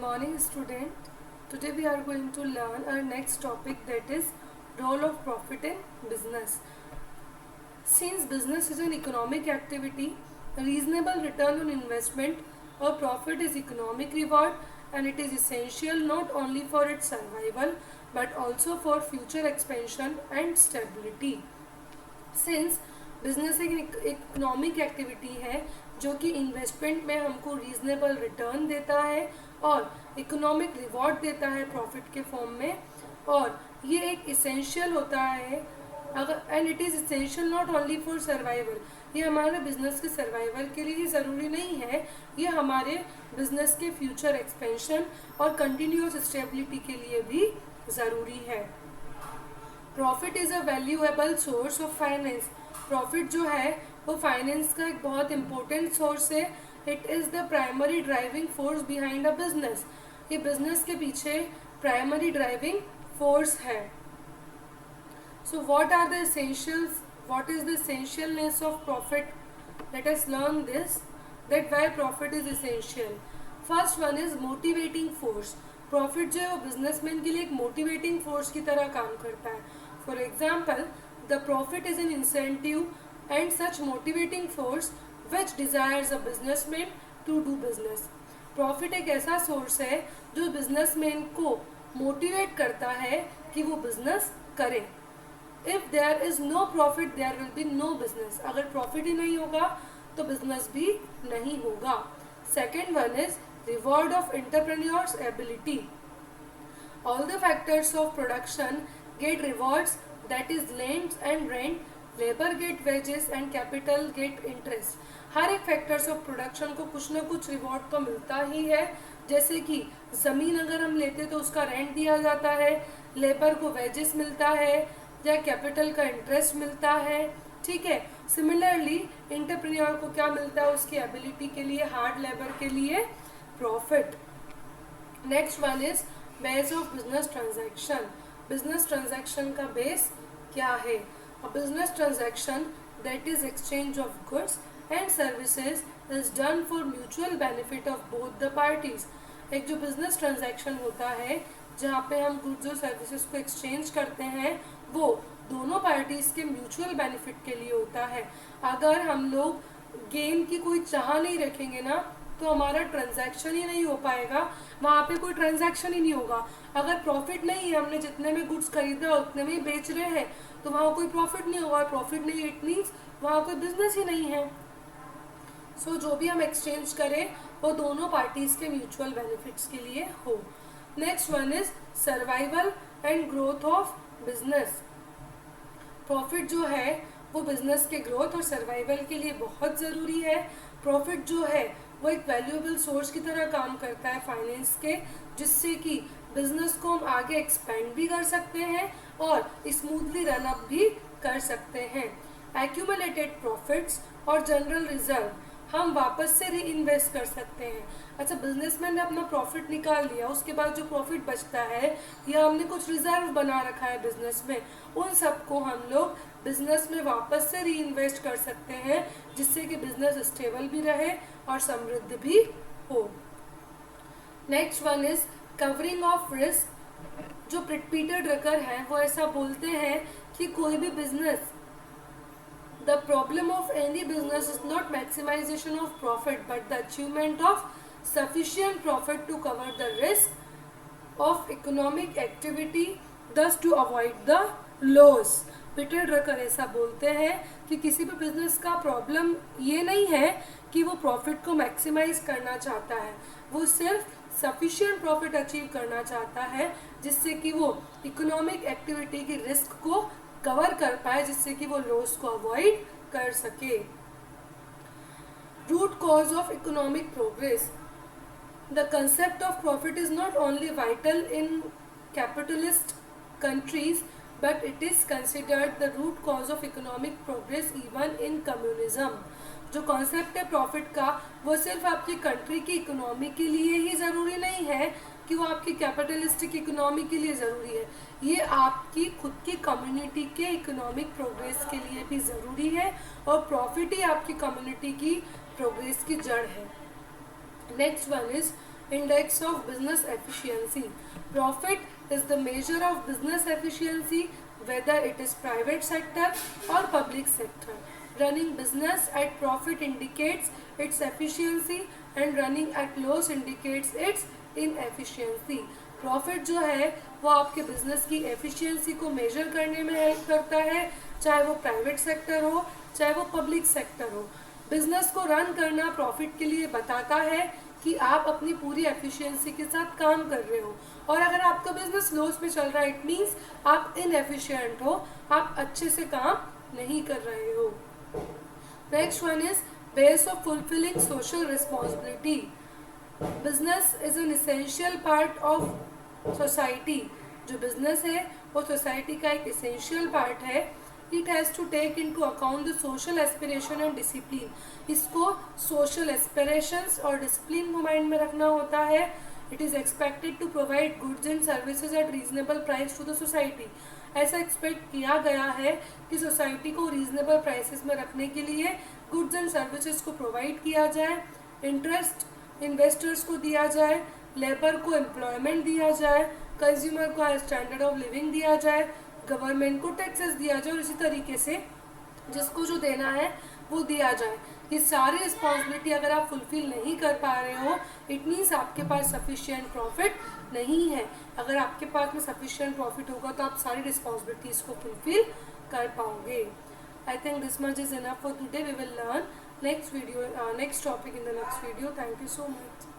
morning, student. Today we are going to learn our next topic, that is role of profit in business. Since business is an economic activity, a reasonable return on investment or profit is economic reward, and it is essential not only for its survival but also for future expansion and stability. Since business एक economic activity है जो कि investment में हमको reasonable return देता है और economic reward देता है प्रॉफिट के फॉर्म में, और ये एक इसेंशियल होता है अगर, and it is essential not only for survival. ये हमारे बिजनेस के सर्वाइवल के लिए ही ज़रूरी नहीं है, ये हमारे बिजनेस के फ्यूचर एक्सपेंशन और कंटिन्यूस स्टेबिलिटी के लिए भी ज़रूरी है। Profit is a valuable source of finance. Profit जो है वो फाइनेंस का एक बहुत इंपॉर्टेंट सोर्स है। It is the primary driving force behind a business. ये बिजनेस के पीछे प्राइमरी ड्राइविंग फोर्स है। So what are the essentials, what is the essentialness of profit? Let us learn this, that why profit is essential. First one is motivating force. Profit जो है वो businessman के लिए एक motivating force की तरह काम करता है। For example, the profit is an incentive and such motivating force which desires a businessman to do business. Profit एक ऐसा सोर्स है जो बिजनेसमैन को मोटिवेट करता है कि वो बिजनेस करे। If there is no profit, there will be no business. अगर प्रॉफिट ही नहीं होगा तो बिजनेस भी नहीं होगा। Second one is reward of entrepreneur's ability. All the factors of production get rewards, that is land and rent, labor get wages and capital get interest. हर एक factors of production को कुछ ना कुछ रिवॉर्ड तो मिलता ही है। जैसे कि ज़मीन अगर हम लेते तो उसका रेंट दिया जाता है, लेबर को वेजेस मिलता है या कैपिटल का इंटरेस्ट मिलता है। ठीक है, सिमिलरली एंटरप्रेन्योर को क्या मिलता है? उसकी एबिलिटी के लिए, हार्ड लेबर के लिए profit. Next one is base of business transaction. Business transaction का बेस क्या है? A business transaction that is exchange of goods and services is done for mutual benefit of both the parties. एक जो business transaction होता है जहाँ पे हम गुड्स और सर्विसेज को एक्सचेंज करते हैं वो दोनों पार्टीज के म्यूचुअल बेनिफिट के लिए होता है। अगर हम लोग गेन की कोई चाह नहीं रखेंगे ना तो हमारा ट्रांजैक्शन ही नहीं हो पाएगा, वहाँ पे कोई ट्रांजैक्शन ही नहीं होगा। अगर प्रॉफिट नहीं है, हमने जितने में गुड्स खरीदा उतने में ही बेच रहे हैं, तो वहाँ कोई प्रॉफिट नहीं होगा। प्रॉफिट नहीं, इट मीन्स वहाँ कोई बिजनेस ही नहीं है। सो जो भी हम एक्सचेंज करें वो दोनों पार्टीज के म्यूचुअल बेनिफिट्स के लिए हो। Next one is survival and growth of business. Profit जो है वो बिजनेस के ग्रोथ और सर्वाइवल के लिए बहुत ज़रूरी है। प्रॉफिट जो है वो एक वैल्यूएबल सोर्स की तरह काम करता है फाइनेंस के, जिससे कि बिजनेस को हम आगे एक्सपेंड भी कर सकते हैं और स्मूथली रन अप भी कर सकते हैं। एक्यूमुलेटेड प्रॉफिट्स और जनरल रिजर्व हम वापस से री इन्वेस्ट कर सकते हैं। अच्छा, बिजनेसमैन ने अपना प्रॉफिट निकाल लिया, उसके बाद जो प्रॉफिट बचता है या हमने कुछ रिजर्व बना रखा है बिजनेस में, उन सबको हम लोग बिजनेस में वापस से री इन्वेस्ट कर सकते हैं, जिससे कि बिजनेस स्टेबल भी रहे और समृद्ध भी हो। Next one is covering of risk. जो पीटर ड्रकर हैं वो ऐसा बोलते हैं कि कोई भी business, the problem of any business is not maximization of profit but the achievement of sufficient profit to cover the risk of economic activity, thus to avoid the loss. Peter Drucker ऐसा बोलते हैं कि किसी भी business का problem ये नहीं है कि वो प्रॉफिट को मैक्सिमाइज करना चाहता है, वो सिर्फ सफिशिएंट प्रॉफिट अचीव करना चाहता है जिससे कि वो इकोनॉमिक एक्टिविटी की रिस्क को कवर कर पाए, जिससे कि वो लॉस को अवॉइड कर सके। Root cause of economic progress. The concept of profit is not only vital in capitalist countries but it is considered the root cause of economic progress even in communism. जो concept है profit का वो सिर्फ आपकी country की economy के लिए ही ज़रूरी नहीं है कि वो आपकी कैपिटलिस्टिक इकोनॉमी के लिए ज़रूरी है, ये आपकी खुद की कम्युनिटी के इकोनॉमिक प्रोग्रेस के लिए भी ज़रूरी है, और प्रॉफिट ही आपकी कम्युनिटी की प्रोग्रेस की जड़ है। Next one is Index of business efficiency. Profit is the measure of business efficiency, whether it is private sector or public sector. Running business at profit indicates its efficiency and running at loss indicates its inefficiency. Profit जो है वो आपके business की efficiency को major करने में help करता है, चाहे वो प्राइवेट सेक्टर हो चाहे वो पब्लिक सेक्टर हो. बिजनेस को रन करना प्रॉफिट के लिए बताता है कि आप अपनी पूरी एफिशिएंसी के साथ काम कर रहे हो. और अगर आपका बिजनेस लॉस में चल रहा है, इट मीन्स आप इनएफिशिएंट हो, आप अच्छे से काम नहीं कर रहे हो. Next one is base of fulfilling social responsibility. Business is an essential part of society. जो बिजनेस है वो सोसाइटी का एक इसेंशियल पार्ट है. It has to take into account the social aspiration and discipline. इसको social aspirations और discipline को mind में रखना होता है. It is expected to provide goods and services at reasonable price to the society. ऐसा expect किया गया है कि सोसाइटी को रीजनेबल प्राइसेस में रखने के लिए गुड्स एंड सर्विसेज को प्रोवाइड किया जाए, इंटरेस्ट इन्वेस्टर्स को दिया जाए, लेबर को एम्प्लॉयमेंट दिया जाए, कंज्यूमर को हाई स्टैंडर्ड ऑफ लिविंग दिया जाए, गवर्नमेंट को टैक्सेस दिया जाए और इसी तरीके से जिसको जो देना है वो दिया जाए. ये सारी रिस्पॉन्सिबिलिटी अगर आप फुलफिल नहीं कर पा रहे हो, इट मीन्स आपके पास सफिशिएंट प्रॉफिट नहीं है. अगर आपके पास में सफिशिएंट प्रॉफिट होगा तो आप सारी रिस्पॉन्सिबिलिटीज़ को फुलफिल कर पाओगे. I think this much is enough for today. We will learn next topic in the next video. Thank you so much.